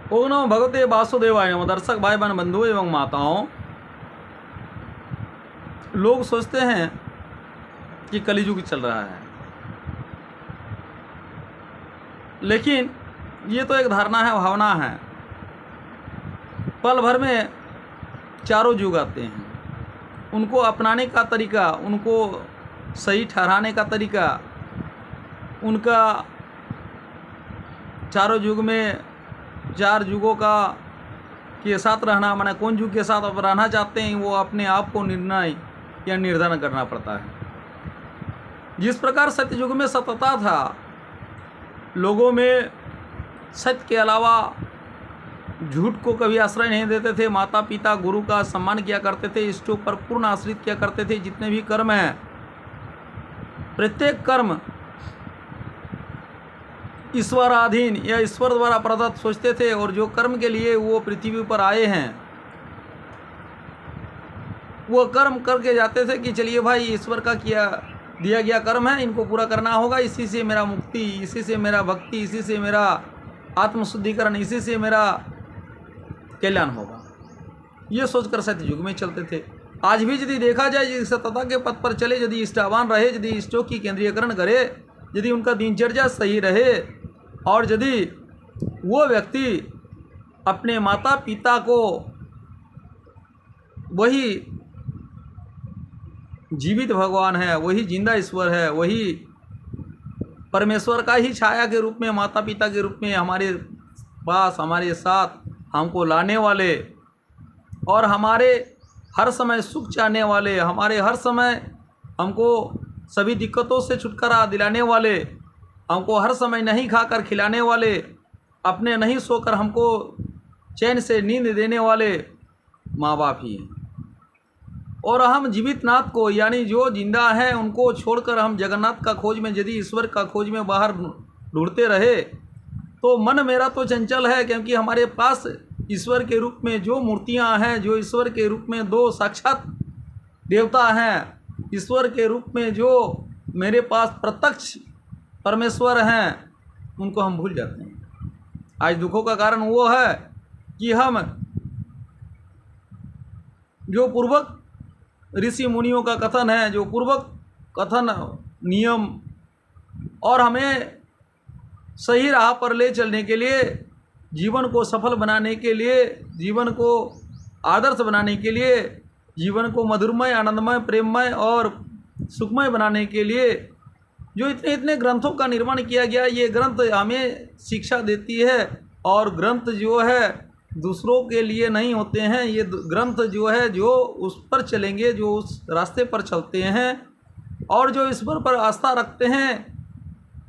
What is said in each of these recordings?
ओम नमो भगवते वासुदेवाय नमः। दर्शक भाई बहन बंधुओं एवं माताओं, लोग सोचते हैं कि कलियुग चल रहा है, लेकिन ये तो एक धारणा है, भावना है। पल भर में चारों युग आते हैं, उनको अपनाने का तरीका, उनको सही ठहराने का तरीका, उनका चारों युग में चार युगों का के साथ रहना, माने कौन युग के साथ आप रहना चाहते हैं, वो अपने आप को निर्णय या निर्धारण करना पड़ता है। जिस प्रकार सत्ययुग में सत्यता था, लोगों में सत्य के अलावा झूठ को कभी आश्रय नहीं देते थे, माता पिता गुरु का सम्मान किया करते थे, इष्टों पर पूर्ण आश्रित किया करते थे। जितने भी कर्म हैं, प्रत्येक कर्म ईश्वराधीन या ईश्वर द्वारा प्रदत्त सोचते थे, और जो कर्म के लिए वो पृथ्वी पर आए हैं वो कर्म करके जाते थे कि चलिए भाई, ईश्वर का दिया गया कर्म है, इनको पूरा करना होगा, इसी से मेरा मुक्ति, इसी से मेरा भक्ति, इसी से मेरा आत्मशुद्धिकरण, इसी से मेरा कल्याण होगा। ये सोचकर सत्ययुग में चलते थे। आज भी यदि देखा जाए, यदि सत्यता के पथ पर चले, यदि इष्टावान रहे, यदि इष्टों की केंद्रीयकरण करे, यदि उनका दिनचर्या सही रहे, और यदि वो व्यक्ति अपने माता पिता को वही जीवित भगवान है, वही जिंदा ईश्वर है, वही परमेश्वर का ही छाया के रूप में, माता पिता के रूप में हमारे पास, हमारे साथ हमको लाने वाले, और हमारे हर समय सुख चाहने वाले, हमारे हर समय हमको सभी दिक्कतों से छुटकारा दिलाने वाले, हमको हर समय नहीं खाकर खिलाने वाले, अपने नहीं सोकर हमको चैन से नींद देने वाले माँ बाप ही हैं। और हम जीवित नाथ को, यानी जो जिंदा हैं, उनको छोड़कर हम जगन्नाथ का खोज में, यदि ईश्वर का खोज में बाहर ढूंढते रहे, तो मन मेरा तो चंचल है, क्योंकि हमारे पास ईश्वर के रूप में जो मूर्तियां हैं, जो ईश्वर के रूप में दो साक्षात देवता हैं, ईश्वर के रूप में जो मेरे पास प्रत्यक्ष परमेश्वर हैं, उनको हम भूल जाते हैं। आज दुखों का कारण वो है कि हम जो पूर्वक ऋषि मुनियों का कथन है, जो पूर्वक कथन नियम, और हमें सही राह पर ले चलने के लिए, जीवन को सफल बनाने के लिए, जीवन को आदर्श बनाने के लिए, जीवन को मधुरमय, आनंदमय, प्रेममय और सुखमय बनाने के लिए जो इतने इतने ग्रंथों का निर्माण किया गया, ये ग्रंथ हमें शिक्षा देती है। और ग्रंथ जो है दूसरों के लिए नहीं होते हैं, ये ग्रंथ जो है, जो उस पर चलेंगे, जो उस रास्ते पर चलते हैं और जो ईश्वर पर आस्था रखते हैं,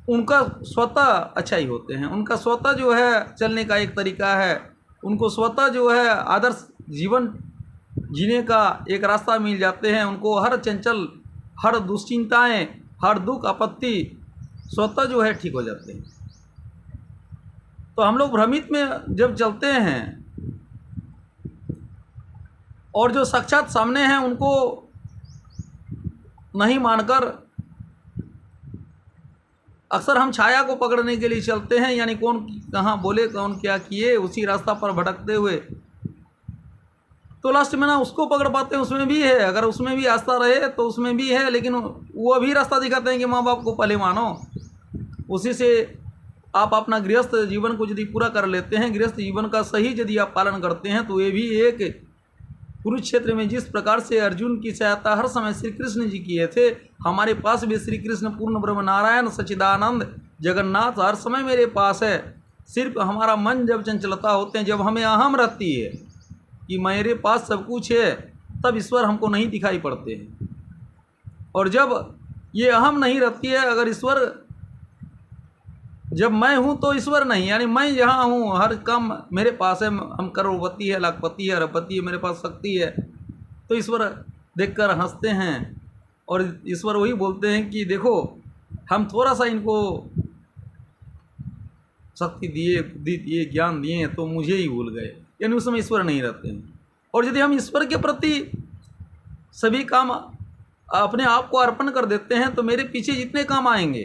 उनका स्वतः अच्छा ही होते हैं। उनका स्वतः जो है चलने का एक तरीका है, उनको स्वतः जो है आदर्श जीवन जीने का एक रास्ता मिल जाते हैं। उनको हर चंचल, हर दुश्चिंताएं, हर दुख आपत्ति स्वतः जो है ठीक हो जाते हैं। तो हम लोग भ्रमित में जब चलते हैं और जो साक्षात सामने हैं उनको नहीं मानकर अक्सर हम छाया को पकड़ने के लिए चलते हैं, यानी कौन कहाँ बोले, कौन क्या किए, उसी रास्ता पर भटकते हुए तो लास्ट में ना उसको पकड़ पाते हैं। उसमें भी है, अगर उसमें भी आस्था रहे तो उसमें भी है, लेकिन वो भी रास्ता दिखाते हैं कि माँ बाप को पहले मानो, उसी से आप अपना गृहस्थ जीवन को यदि पूरा कर लेते हैं, गृहस्थ जीवन का सही यदि आप पालन करते हैं, तो ये भी एक कुरुक्षेत्र में जिस प्रकार से अर्जुन की सहायता हर समय श्री कृष्ण जी किए थे, हमारे पास भी श्री कृष्ण पूर्ण ब्रह्म नारायण सच्चिदानंद जगन्नाथ हर समय मेरे पास है। सिर्फ हमारा मन जब चंचलता होते हैं, जब हमें अहम रहती है कि मेरे पास सब कुछ है, तब ईश्वर हमको नहीं दिखाई पड़ते हैं। और जब ये अहम नहीं रहती है, अगर ईश्वर, जब मैं हूँ तो ईश्वर नहीं, यानी मैं जहाँ हूँ हर काम मेरे पास है, हम करोड़पति है, लाखपति है, अरबपति है, मेरे पास शक्ति है, तो ईश्वर देखकर हंसते हैं और ईश्वर वही बोलते हैं कि देखो हम थोड़ा सा इनको शक्ति दिए, बुद्धि दिए, ज्ञान दिए, तो मुझे ही भूल गए, यानी उस समय ईश्वर नहीं रहते हैं। और यदि हम ईश्वर के प्रति सभी काम अपने आप को अर्पण कर देते हैं, तो मेरे पीछे जितने काम आएंगे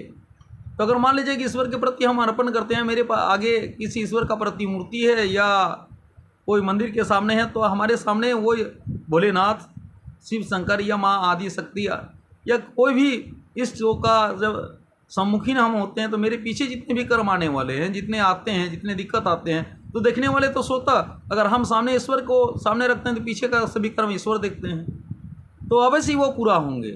तो अगर मान लीजिए कि ईश्वर के प्रति हम अर्पण करते हैं, मेरे पास आगे किसी ईश्वर का प्रतिमूर्ति है या कोई मंदिर के सामने है, तो हमारे सामने वो भोलेनाथ, शिव शंकर या माँ आदि शक्ति या कोई भी इस शो का जब सम्मुखीन हम होते हैं, तो मेरे पीछे जितने भी कर्म आने वाले हैं, जितने आते हैं, जितने दिक्कत आते हैं, तो देखने वाले तो स्वतः अगर हम सामने ईश्वर को सामने रखते हैं तो पीछे का सभी कर्म ईश्वर देखते हैं, तो अवश्य ही वो पूरा होंगे।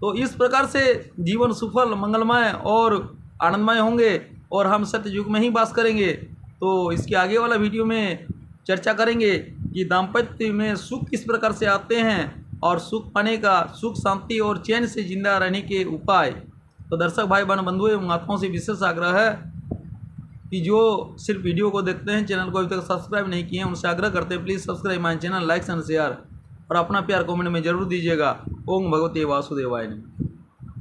तो इस प्रकार से जीवन सफल, मंगलमय और आनंदमय होंगे और हम सत्ययुग में ही वास करेंगे। तो इसके आगे वाला वीडियो में चर्चा करेंगे कि दाम्पत्य में सुख किस प्रकार से आते हैं और सुख पाने का, सुख शांति और चैन से जिंदा रहने के उपाय। तो दर्शक भाई बहन बंधुओं एवं आत्माओं से विशेष आग्रह है कि जो सिर्फ वीडियो को देखते हैं, चैनल को अभी तक सब्सक्राइब नहीं किए हैं, उनसे आग्रह करते हैं please subscribe my channel, like and share और अपना प्यार कमेंट में जरूर दीजिएगा। ओम भगवते वासुदेवाय नमः।